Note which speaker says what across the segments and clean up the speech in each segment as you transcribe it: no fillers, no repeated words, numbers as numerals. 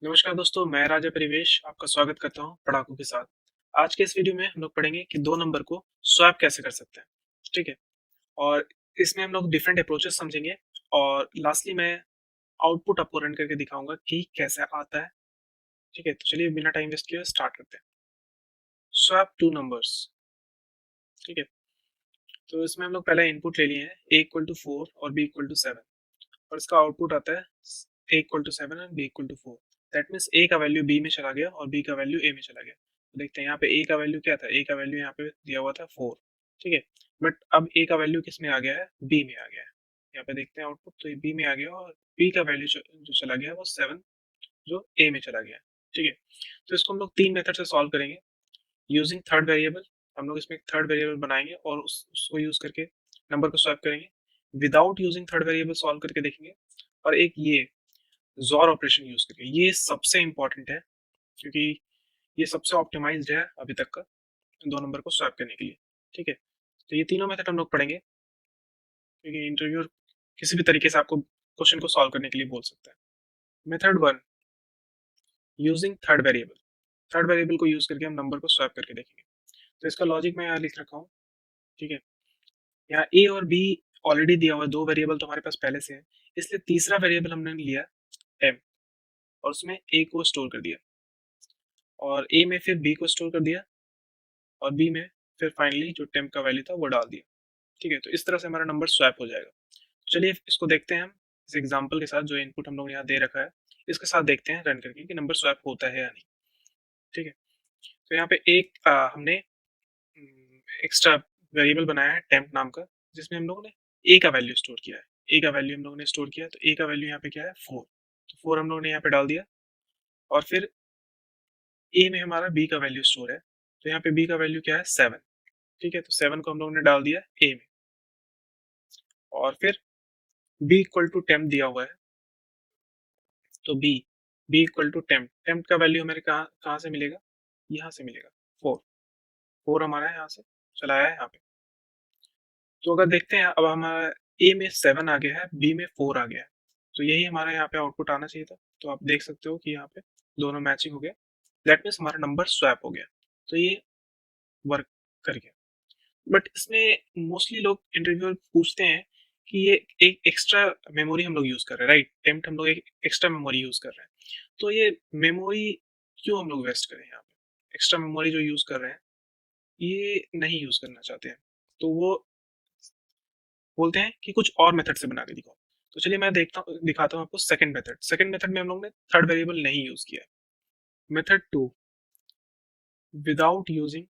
Speaker 1: नमस्कार दोस्तों, मैं राजा परिवेश आपका स्वागत करता हूं पढ़ाकू के साथ। आज के इस वीडियो में हम लोग पढ़ेंगे कि दो नंबर को स्वैप कैसे कर सकते हैं। ठीक है। और इसमें हम लोग डिफरेंट अप्रोचेस समझेंगे और लास्टली मैं आउटपुट आपको रन करके दिखाऊंगा कि कैसे आता है। ठीक है, तो चलिए बिना टाइम वेस्ट किए स्टार्ट करते हैं। Swap two numbers. ठीक है, तो इसमें हम लोग पहले इनपुट ले लिए हैं a इक्वल टू 4 और b इक्वल टू 7 और इसका आउटपुट आता है a equal to 7 and b equal to 4। That means a का वैल्यू b में चला गया और b का वैल्यू a में चला गया। तो देखते हैं यहाँ पे a का वैल्यू क्या था। a का वैल्यू यहाँ पे दिया हुआ था 4। ठीक है, बट अब a का वैल्यू किस में आ गया है, b में आ गया है। यहाँ पे देखते हैं आउटपुट, तो ये b में आ गया और b का वैल्यू जो चला गया है वो 7 जो a में चला गया है। ठीक है, तो इसको हम लोग तीन मेथड से सॉल्व करेंगे। यूजिंग थर्ड वेरिएबल, हम लोग इसमें एक थर्ड वेरिएबल बनाएंगे और उसको यूज करके नंबर को स्वैप करेंगे। Without using third variable solve करके देखेंगे। और एक ये जॉर ऑपरेशन यूज करके, ये सबसे इंपॉर्टेंट है क्योंकि ये सबसे ऑप्टिमाइज्ड है अभी तक का दो नंबर को स्वैप करने के लिए। ठीक है, तो ये तीनों मेथड हम लोग पढ़ेंगे क्योंकि इंटरव्यूअर किसी भी तरीके से आपको क्वेश्चन को सॉल्व करने के लिए बोल सकता है। Method one, using third variable. Third variable को यूज करके हम नंबर को स्वैप करके देखेंगे। तो इसका लॉजिक मैं यहाँ लिख रखा हूँ। ठीक है, यहाँ ए और बी ऑलरेडी दिया हुआ है, दो वेरिएबल तो हमारे पास पहले से है, इसलिए तीसरा वेरिएबल हमने लिया टेम्प और उसमें ए को स्टोर कर दिया और ए में फिर बी को स्टोर कर दिया और बी में फिर फाइनली जो टेम्प का वैल्यू था वो डाल दिया। ठीक है, तो इस तरह से हमारा नंबर स्वैप हो जाएगा। तो चलिए इसको देखते हैं हम इस एग्जांपल के साथ, जो इनपुट हम लोग यहाँ दे रखा है इसके साथ देखते हैं रन करके कि नंबर स्वैप होता है या नहीं। ठीक है, तो यहाँ पे एक हमने एक्स्ट्रा वेरिएबल बनाया है टेम्प नाम का, जिसमें हम लोगों ने ए का वैल्यू स्टोर किया है। ए का वैल्यू हम लोगों ने स्टोर किया है, तो ए का वैल्यू यहाँ पे क्या है 4। तो 4 हम लोगों ने यहाँ पे डाल दिया और फिर ए में हमारा बी का वैल्यू स्टोर है, तो यहाँ पे बी का वैल्यू क्या है 7। ठीक है, तो 7 को हम लोगों ने डाल दिया ए में और फिर बी इक्वल टू टेम्प दिया हुआ है, तो B equal to temp, temp का वैल्यू हमारे कहाँ कहाँ से मिलेगा, यहाँ से मिलेगा 4। 4 हमारा यहाँ से चला आया है यहाँ पे। तो अगर देखते हैं अब हमारा ए में 7 आ गया है, बी में 4 आ गया है, तो यही हमारा यहाँ पे आउटपुट आना चाहिए था। तो आप देख सकते हो कि यहाँ पे दोनों मैचिंग हो गया। दैट मीन्स हमारा नंबर स्वैप हो गया। तो ये वर्क कर गया। बट इसमें मोस्टली लोग इंटरव्यूअर पूछते हैं कि ये एक एक्स्ट्रा मेमोरी हम लोग यूज कर रहे हैं, राइट, टेम्प्ट हम लोग एक एक्स्ट्रा मेमोरी यूज कर रहे हैं, तो ये मेमोरी क्यों हम लोग वेस्ट करें। यहाँ पे एक्स्ट्रा मेमोरी जो यूज कर रहे हैं ये नहीं यूज करना चाहते हैं, तो वो बोलते हैं कि कुछ और मेथड से बना के दिखाओ। तो चलिए मैं दिखाता हूँ आपको सेकंड मेथड। सेकंड मेथड में हम लोग ने थर्ड वेरिएबल नहीं यूज किया है। Method two, without using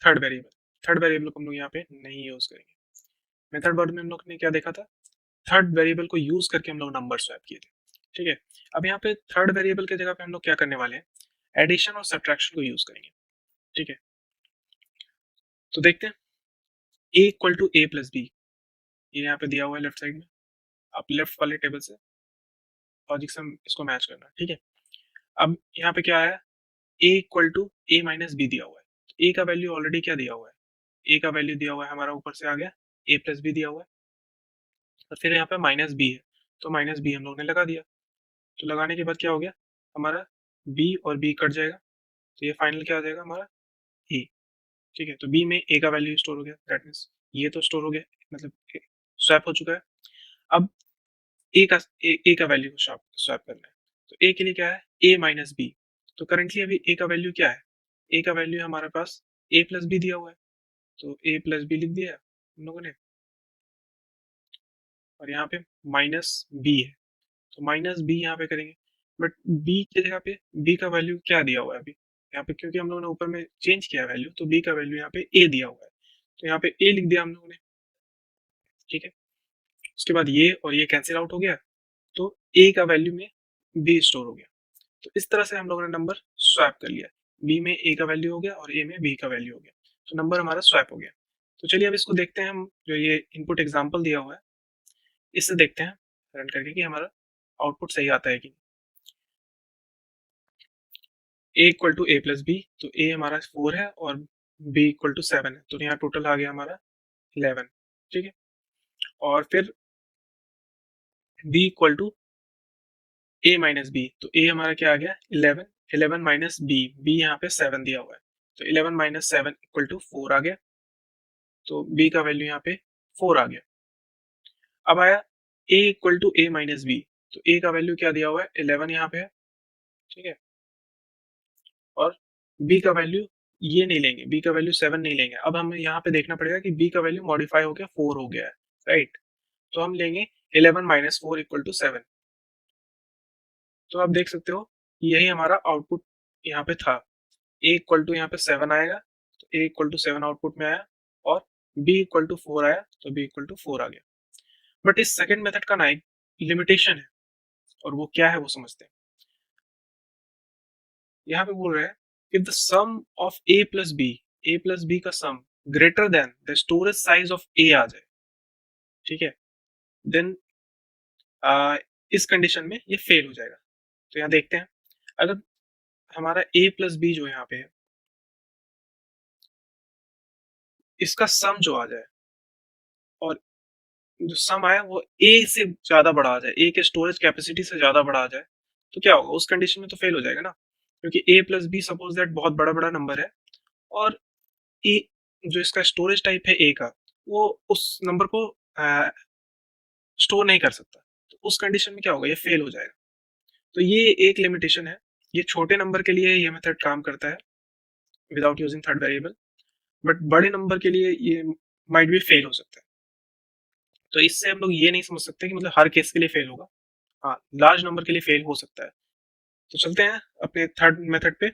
Speaker 1: third variable. Third variable को हम लोग यहाँ पे नहीं यूज करेंगे। मेथड वन में हम लोग ने क्या देखा था, थर्ड वेरिएबल को यूज करके हम लोग नंबर स्वैप किए थे। ठीक है, अब यहाँ पे थर्ड वेरिएबल की जगह पे हम लोग क्या करने वाले हैं, एडिशन और सब्ट्रैक्शन को यूज करेंगे। ठीक है, तो देखते हैं a equal to A plus B, ये यहाँ पे दिया हुआ है लेफ्ट साइड में। आप लेफ्ट वाले टेबल से लॉजिक से इसको मैच करना। ठीक है, अब यहाँ पे क्या है, a equal to A minus B दिया हुआ है। तो a का वैल्यू ऑलरेडी क्या दिया हुआ है, a का वैल्यू दिया हुआ है हमारा, ऊपर से आ गया a प्लस बी दिया हुआ है और फिर यहाँ पे माइनस बी है, तो माइनस बी हम लोग ने लगा दिया। तो लगाने के बाद क्या हो गया, हमारा b और b कट जाएगा, तो ये फाइनल क्या आ जाएगा हमारा a। ठीक है, तो b में a का वैल्यू स्टोर हो गया, दैट मीन्स ये तो स्टोर हो गया, मतलब स्वैप हो चुका है। अब a का वैल्यू स्वैप करना है, तो a के लिए क्या है a माइनस बी। तो करंटली अभी a का वैल्यू क्या है, a का वैल्यू हमारे पास a प्लस बी दिया हुआ है, तो a प्लस बी लिख दिया हम लोगों ने और यहाँ पे माइनस बी है, तो माइनस बी यहाँ पे करेंगे। बट बी की जगह पे बी का वैल्यू क्या दिया हुआ है अभी यहाँ पे, क्योंकि हम लोगों ने ऊपर में चेंज किया वैल्यू, तो बी का वैल्यू यहाँ पे ए दिया हुआ है, तो यहाँ पे ए लिख दिया हम लोगों ने। ठीक है, उसके बाद ये और ये कैंसिल आउट हो गया, तो ए का वैल्यू में बी स्टोर हो गया। तो इस तरह से हम लोगों ने नंबर स्वैप कर लिया, बी में ए का वैल्यू हो गया और ए में बी का वैल्यू हो गया, तो नंबर हमारा स्वैप हो गया। तो चलिए अब इसको देखते हैं हम, जो ये इनपुट एग्जाम्पल दिया हुआ है इससे देखते हैं रन करके कि हमारा आउटपुट सही आता है कि A equal to A plus B, तो ए हमारा 4 है और बी इक्वल टू 7 है, तो यहाँ टोटल आ गया हमारा 11। ठीक है, और फिर B equal to A minus B, तो ए हमारा क्या आ गया 11, 11 माइनस बी, बी यहाँ पे 7 दिया हुआ है, तो 11 माइनस 7 इक्वल टू 4 आ गया, तो बी का वैल्यू यहाँ पे 4 आ गया। अब आया A equal to A minus B, तो ए का वैल्यू क्या दिया हुआ है 11 यहाँ पे है, ठीक है, और बी का वैल्यू ये नहीं लेंगे, बी का वैल्यू 7 नहीं लेंगे। अब हमें यहाँ पे देखना पड़ेगा कि बी का वैल्यू मॉडिफाई हो गया 4 हो गया है, राइट, तो हम लेंगे 11 माइनस 4 इक्वल टू 7। तो आप देख सकते हो यही हमारा आउटपुट यहाँ पे था, ए इक्वल टू यहाँ पे 7 आएगा, तो ए इक्वल टू 7 आउटपुट में आया, और बी इक्वल टू 4 आया, तो बी इक्वल टू 4 आ गया। बट इस सेकंड मेथड का ना एक लिमिटेशन है, और वो क्या है वो समझते हैं। यहाँ पे बोल रहे हैं if the sum of a plus B का sum greater than the storage size of A आ जाए, ठीक है, देन इस कंडीशन में ये फेल हो जाएगा। तो यहाँ देखते हैं, अगर हमारा a प्लस बी जो यहाँ पे है, इसका सम जो आ जाए, और जो सम आया वो ए से ज्यादा बड़ा आ जाए, ए के स्टोरेज कैपेसिटी से ज्यादा बड़ा आ जाए, तो क्या होगा, उस कंडीशन में तो फेल हो जाएगा ना, क्योंकि ए प्लस बी सपोज दैट बहुत बड़ा बड़ा नंबर है, और ए जो इसका स्टोरेज टाइप है ए का, वो उस नंबर को स्टोर नहीं कर सकता, तो उस कंडीशन में क्या होगा, ये फेल हो जाएगा। तो ये एक लिमिटेशन है, ये छोटे नंबर के लिए ये मेथड काम करता है without using third variable, but बड़े नंबर के लिए ये माइट भी फेल हो सकता है। तो इससे हम लोग ये नहीं समझ सकते कि मतलब हर केस के लिए फेल होगा, हाँ लार्ज नंबर के लिए फेल हो सकता है। तो चलते हैं अपने थर्ड मेथड पे,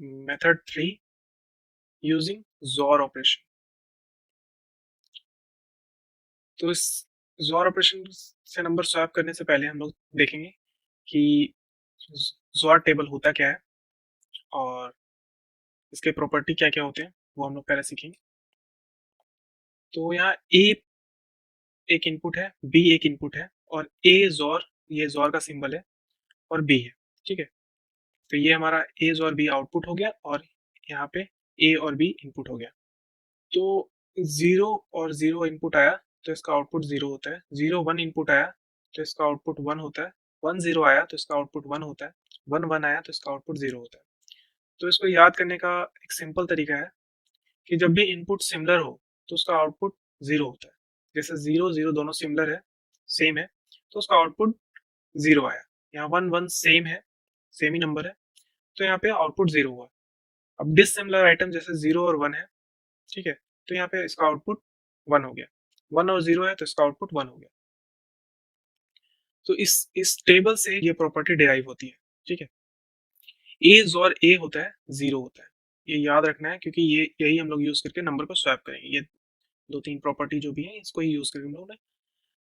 Speaker 1: मेथड 3, यूजिंग जोर ऑपरेशन। तो इस जोर ऑपरेशन से नंबर स्वैप करने से पहले हम लोग देखेंगे कि जोर टेबल होता क्या है, और इसके प्रॉपर्टी क्या क्या होते हैं वो हम लोग पहले सीखेंगे। तो यहाँ ए एक इनपुट है, बी एक इनपुट है, और ए जोर, ये जोर का सिंबल है, और बी है, ठीक है। तो ये हमारा ए और बी आउटपुट हो गया, और यहाँ पे ए और बी इनपुट हो गया। तो 0 और 0 इनपुट आया तो इसका आउटपुट 0 होता है, 0 1 इनपुट आया तो इसका आउटपुट 1 होता है, 1 0 आया तो इसका आउटपुट 1 होता है, 1 1 आया तो इसका आउटपुट 0 होता है। तो इसको याद करने का एक सिंपल तरीका है कि जब भी इनपुट सिमिलर हो तो उसका आउटपुट 0 होता है। जैसे 0 0 दोनों सिमिलर है, सेम है, तो उसका आउटपुट 0 आया। यहाँ 1 1 सेम है, सेम ही नंबर है, तो यहाँ पे आउटपुट 0 हुआ। अब डिसिमिलर आइटम जैसे 0 और 1 है, ठीक है, तो यहाँ पे इसका आउटपुट 1 हो गया, 1 और 0 है तो इसका आउटपुट 1 हो गया। तो इस टेबल से ये प्रॉपर्टी डिराइव होती है, ठीक है। ए और ए होता है 0 होता है, ये याद रखना है, क्योंकि ये यही हम लोग यूज करके नंबर को स्वैप करेंगे। ये दो तीन प्रॉपर्टी जो भी है इसको ही यूज करके हम लोग ने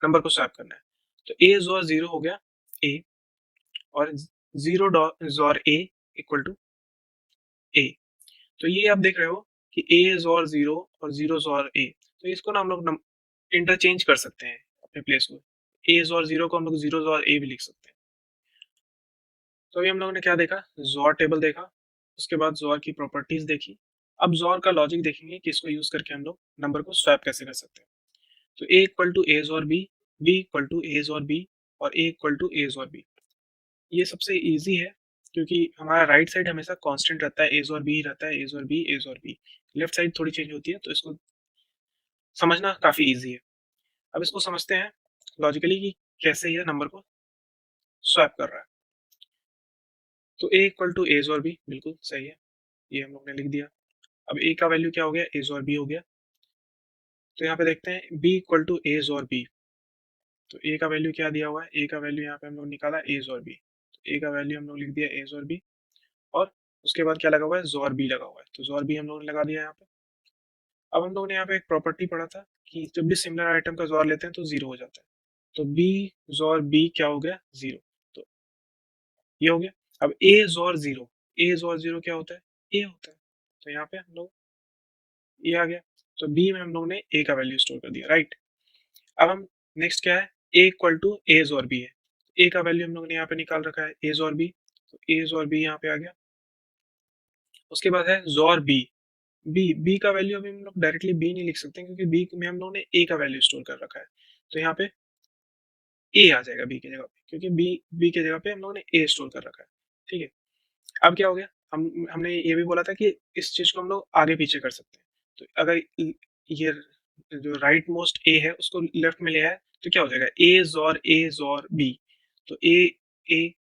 Speaker 1: नंबर को स्वैप करना है। तो ए और 0 हो गया ए, और 0 और ए इक्वल टू ए। तो ये आप देख रहे हो कि ए और 0 और 0 और ए, तो इसको ना हम लोग इंटरचेंज कर सकते हैं अपने प्लेस को, ए और 0 को हम लोग 0 और ए भी लिख सकते हैं। तो अभी हम लोगों ने क्या देखा, जोर टेबल देखा, उसके बाद जोर की प्रॉपर्टीज देखी। अब जोर का लॉजिक देखेंगे कि इसको यूज करके हम लोग नंबर को स्वैप कैसे कर सकते हैं। तो ए इक्वल टू ए और बी, बी इक्वल टू ए और बी, और ए इक्वल टू ए और बी। ये सबसे इजी है, क्योंकि हमारा राइट साइड हमेशा कांस्टेंट रहता है, ए और बी रहता है, ए और बी, ए और बी। लेफ्ट साइड थोड़ी चेंज होती है, तो इसको समझना काफी इजी है। अब इसको समझते हैं लॉजिकली कि कैसे ये नंबर को स्वैप कर रहा है। तो ए इक्वल टू ए और बी बिल्कुल सही है, ये हम लोग ने लिख दिया। अब ए का वैल्यू क्या हो गया, ए और बी हो गया। तो यहाँ पे देखते हैं बी इक्वल टू ए और बी, तो ए का वैल्यू क्या दिया हुआ है, ए का वैल्यू यहाँ पे हम लोग निकाला ए और बी, तो ए का वैल्यू हम लोग लिख दिया ए और बी, और उसके बाद क्या लगा हुआ है, जोर बी लगा हुआ है, तो जोर बी हम लोग ने लगा दिया यहाँ पे। अब हम लोगों ने यहाँ पे एक प्रॉपर्टी पढ़ा था कि जब भी सिमिलर आइटम का जोर लेते हैं तो 0 हो जाता है, तो बी जोर बी क्या हो गया, 0, तो ये हो गया। अब ए जोर 0, ए जोर 0 क्या होता है, ए होता है, तो यहाँ पे हम लोग ये आ गया। तो बी में हम लोग ने ए का वैल्यू स्टोर कर दिया, राइट। अब हम नेक्स्ट क्या है, ए इक्वल टू ए और बी है, ए का वैल्यू हम लोग ने यहाँ पे निकाल रखा है ए और बी, तो ए और बी यहाँ पे आ गया। उसके बाद है जोर बी, बी बी का वैल्यू अभी हम लोग डायरेक्टली बी नहीं लिख सकते, क्योंकि बी में हम लोग ने ए का वैल्यू स्टोर कर रखा है, तो यहाँ पे ए आ जाएगा बी की जगह पे, क्योंकि बी की जगह पे हम लोगों ने ए स्टोर कर रखा है। ठीक है, अब क्या हो गया, हमने ये भी बोला था कि इस चीज को हम लोग आगे पीछे कर सकते हैं। तो अगर ये जो राइट मोस्ट ए है उसको लेफ्ट में ले आया तो क्या हो जाएगा, ए जॉर बी। तो ए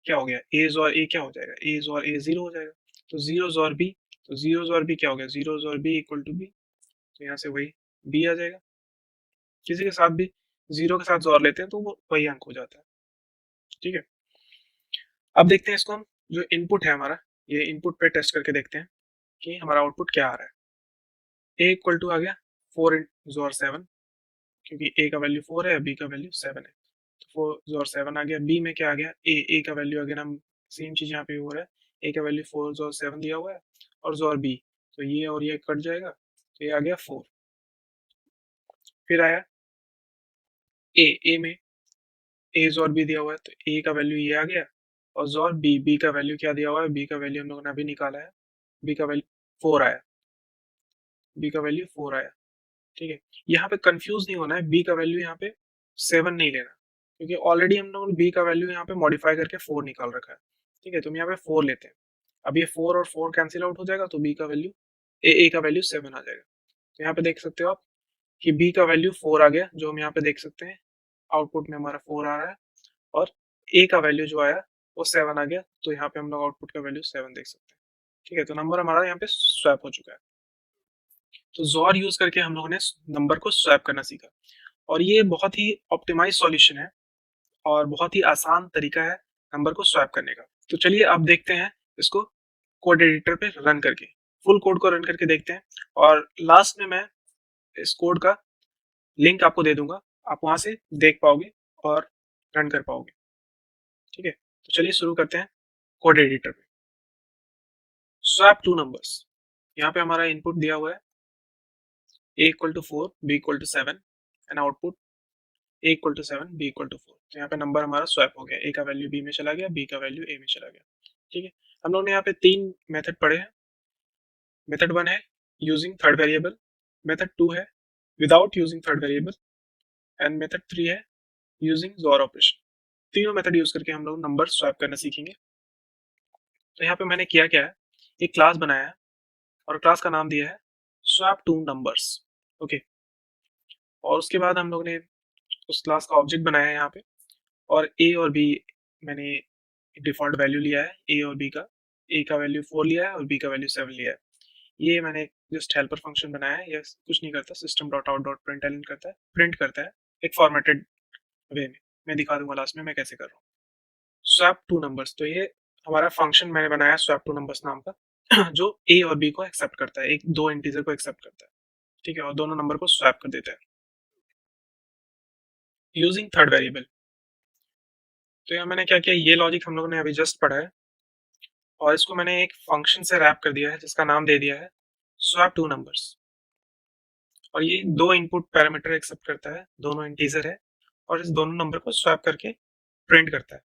Speaker 1: क्या हो गया, ए जॉर ए क्या हो जाएगा, ए जॉर ए जीरो हो जाएगा। तो जीरो जॉर बी, तो जीरो जॉर बी क्या हो गया, zero XOR B equal to B. तो यहाँ से वही बी आ जाएगा। किसी के साथ भी जीरो के साथ जोर लेते हैं तो वो वही अंक हो जाता है। ठीक है, अब देखते हैं इसको हम, जो इनपुट है हमारा, ये इनपुट पे टेस्ट करके देखते हैं कि हमारा आउटपुट क्या आ रहा है। ए इक्वल टू आ गया 4 जोर 7, क्योंकि ए का वैल्यू 4 है, बी का वैल्यू 7 है। तो 4 जोर 7 आ गया। बी में क्या आ गया, ए का वैल्यू, अगर हम सेम चीज यहाँ पे हो रहा है, ए का वैल्यू 4 जोर 7 दिया हुआ है, और जोर बी, तो ये और ये कट जाएगा, तो ये आ गया 4। फिर आया ए में ए जोर बी दिया हुआ है, तो ए का वैल्यू ये आ गया, और जोर बी का वैल्यू क्या दिया हुआ है, बी का वैल्यू हम लोगों ने अभी निकाला है, बी का वैल्यू 4 आया, बी का वैल्यू 4 आया। ठीक है, यहाँ पे कंफ्यूज नहीं होना है, बी का वैल्यू यहाँ पे 7 नहीं लेना, क्योंकि ऑलरेडी हम लोगों ने बी का वैल्यू यहाँ पे मॉडिफाई करके 4 निकाल रखा है। ठीक है, तो हम यहाँ पे 4 लेते हैं। अब ये 4 और 4 कैंसिल आउट हो जाएगा, तो बी का वैल्यू ए का वैल्यू 7 आ जाएगा। तो यहाँ पे देख सकते हो आप कि बी का वैल्यू 4 आ गया, जो हम यहाँ पे देख सकते हैं आउटपुट में हमारा 4 आ रहा है, और ए का वैल्यू जो आया वो 7 आ गया, तो यहाँ पे हम लोग आउटपुट का वैल्यू 7 देख सकते हैं। ठीक है, तो नंबर हमारा यहाँ पे स्वैप हो चुका है। तो जॉर यूज करके हम लोगों ने नंबर को स्वैप करना सीखा, और ये बहुत ही ऑप्टिमाइज सॉल्यूशन है और बहुत ही आसान तरीका है नंबर को स्वैप करने का। तो चलिए अब देखते हैं इसको कोड एडिटर पे रन करके, फुल कोड को रन करके देखते हैं, और लास्ट में मैं इस कोड का लिंक आपको दे दूंगा, आप वहां से देख पाओगे और रन कर पाओगे। ठीक है, तो चलिए शुरू करते हैं कोड एडिटर पे। स्वैप टू नंबर्स, यहाँ पे हमारा इनपुट दिया हुआ है a equal to 4, b equal to 7, and output a equal to 7, b equal to 4। तो यहाँ पे नंबर हमारा स्वैप हो गया, a का वैल्यू b में चला गया, b का वैल्यू a में चला गया। ठीक है, हम लोग ने यहाँ पे 3 मेथड पढ़े हैं। मेथड 1 है यूजिंग थर्ड वेरिएबल, मेथड 2 है without using third variable, and method 3 है यूजिंग जोर ऑपरेशन। तीनों मेथड यूज करके हम लोग नंबर स्वैप करना सीखेंगे। तो यहाँ पे मैंने किया क्या है, एक क्लास बनाया है, और क्लास का नाम दिया है स्वैप टू नंबर्स। ओके, और उसके बाद हम लोग ने उस क्लास का ऑब्जेक्ट बनाया है यहाँ पे, और ए और बी मैंने डिफॉल्ट वैल्यू लिया है, ए और बी का, ए का वैल्यू 4 लिया है और बी का वैल्यू 7 लिया है। ये मैंने जस्ट हेल्पर फंक्शन बनाया है, यह कुछ नहीं करता, system dot out dot print करता है, प्रिंट करता है एक फॉर्मेटेड वे में। मैं दिखा दूंगा लास्ट में मैं कैसे कर रहा हूँ। स्वैप टू नंबर्स, तो ये हमारा फंक्शन मैंने बनाया स्वैप टू नंबर्स नाम का, जो ए और बी को एक्सेप्ट करता है, एक दो इंटीजर को एक्सेप्ट करता है। ठीक है, और दोनों नंबर को स्वैप कर देता है यूजिंग थर्ड वेरिएबल। तो यहाँ मैंने क्या किया, ये लॉजिक हम लोगों ने अभी जस्ट पढ़ा है, और इसको मैंने एक फंक्शन से रैप कर दिया है जिसका नाम दे दिया है स्वैप टू नंबर्स। और ये दो इनपुट पैरामीटर एक्सेप्ट करता है, दोनों इंटीजर है, और इस दोनों नंबर को स्वैप करके प्रिंट करता है।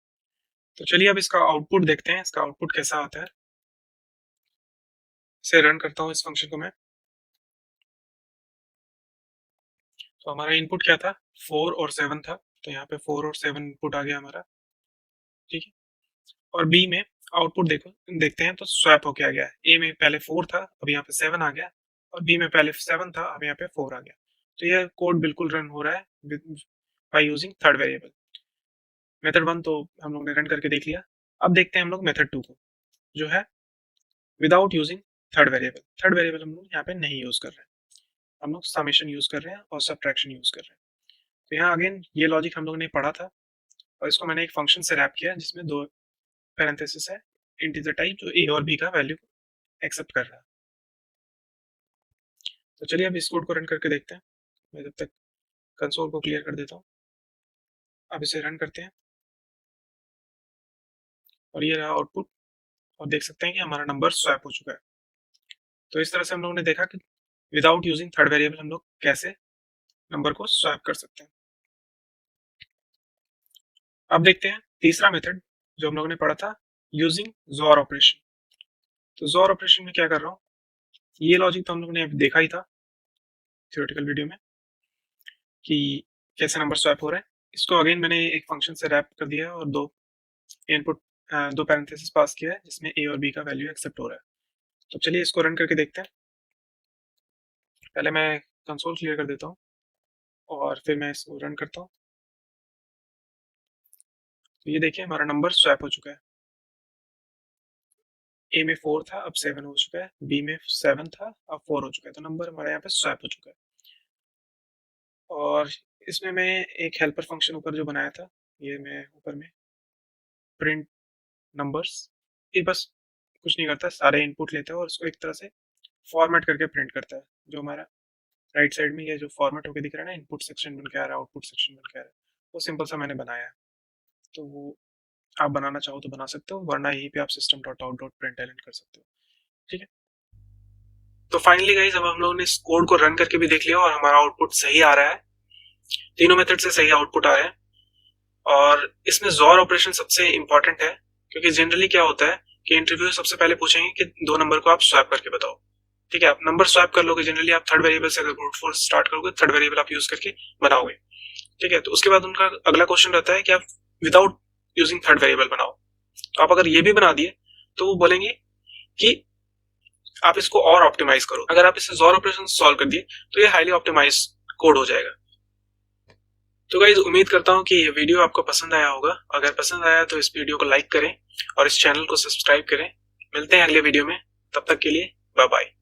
Speaker 1: तो चलिए अब इसका आउटपुट देखते हैं, इसका आउटपुट कैसा आता है। इसे रन करता हूँ इस फंक्शन को मैं। तो हमारा इनपुट क्या था, 4 और 7 था, तो यहाँ पे 4 और 7 इनपुट आ गया हमारा। ठीक है, और बी में आउटपुट देखो, देखते हैं तो स्वैप होके आ गया है, ए में पहले 4 था अब यहाँ पे 7 आ गया, और बी में पहले 7 था अब यहाँ पे 4 आ गया। तो यह कोड बिल्कुल रन हो रहा है by using third variable. Method 1 तो हम लोग ने रन करके देख लिया। अब देखते हैं हम लोग मेथड 2 को, जो है without using third variable. Third variable हम लोग यहाँ पे नहीं यूज कर रहे हैं, हम लोग समेशन यूज कर रहे हैं और सब्ट्रैक्शन यूज कर रहे हैं। तो यहाँ अगेन ये लॉजिक हम लोग ने पढ़ा था, और इसको मैंने एक फंक्शन से रैप किया जिसमें दो पैरेंथेसिस है, इंटीजर टाइप, जो ए और बी का वैल्यू एक्सेप्ट कर रहा है। तो चलिए अब इस कोड को रन करके देखते हैं। मैं जब तक कंसोल को क्लियर कर देता हूँ। अब इसे रन करते हैं, और ये रहा आउटपुट, और देख सकते हैं कि हमारा नंबर स्वैप हो चुका है। तो इस तरह से हम लोगों ने देखा कि विदाउट यूजिंग थर्ड वेरिएबल हम लोग कैसे नंबर को स्वैप कर सकते हैं। अब देखते हैं तीसरा मेथड जो हम लोगों ने पढ़ा था, यूजिंग जोर ऑपरेशन। तो जोर ऑपरेशन में क्या कर रहा हूँ, ये लॉजिक तो हम लोगों ने देखा ही था थियोरेटिकल वीडियो में कि कैसे नंबर स्वैप हो रहे हैं। इसको अगेन मैंने एक फंक्शन से रैप कर दिया और दो इनपुट, दो पैरेंथेसिस पास किया है जिसमें ए और बी का वैल्यू एक्सेप्ट हो रहा है। तो चलिए इसको रन करके देखते हैं। पहले मैं कंसोल क्लियर कर देता हूँ और फिर मैं इसको रन करता हूँ। तो ये देखिए हमारा नंबर स्वैप हो चुका है। ए में 4 था, अब 7 हो चुका है। बी में 7 था, अब 4 हो चुका है। तो नंबर हमारे यहाँ पे स्वैप हो चुका है। और इसमें मैं एक हेल्पर फंक्शन ऊपर जो बनाया था, ये मैं ऊपर में प्रिंट नंबर्स, ये बस कुछ नहीं करता, सारे इनपुट लेता है और उसको एक तरह से फॉर्मेट करके प्रिंट करता है। जो हमारा राइट साइड में ये जो फॉर्मेट होकर दिख रहा है ना, इनपुट सेक्शन बन के आ रहा है, आउटपुट सेक्शन बन के आ रहा है, वो सिंपल सा मैंने बनाया है। तो वो आप बनाना चाहो तो बना सकते हो, वरना यहीं पे आप system dot out dot print कर सकते हो। ठीक है। तो फाइनली गाइस अब हम लोगों ने इस कोड को रन करके भी देख लिया और हमारा आउटपुट सही आ रहा है। तीनों मेथड से सही आउटपुट आ रहा है। और इसमें जॉर ऑपरेशन सबसे इंपॉर्टेंट है, क्योंकि जनरली क्या होता है कि इंटरव्यू सबसे पहले पूछेंगे कि दो नंबर को आप स्वैप करके बताओ। ठीक है, आप नंबर स्वैप कर लोगे जनरली, आप थर्ड वेरिएबल से अगर ब्रूट फोर्स स्टार्ट करोगे, थर्ड वेरिएबल आप यूज करके बनाओगे। ठीक है, तो उसके बाद उनका अगला क्वेश्चन रहता है कि आप विदाउट यूजिंग थर्ड वेरिएबल बनाओ। तो आप अगर ये भी बना दिए तो वो बोलेंगे कि आप इसको और ऑप्टिमाइज करो। अगर आप इसे जॉर ऑपरेशन सॉल्व कर दिए तो ये हाईली ऑप्टिमाइज कोड हो जाएगा। तो गाइज उम्मीद करता हूँ कि ये वीडियो आपको पसंद आया होगा। अगर पसंद आया तो इस वीडियो को लाइक करें और इस चैनल को सब्सक्राइब करें। मिलते हैं अगले वीडियो में, तब तक के लिए बाय बाय।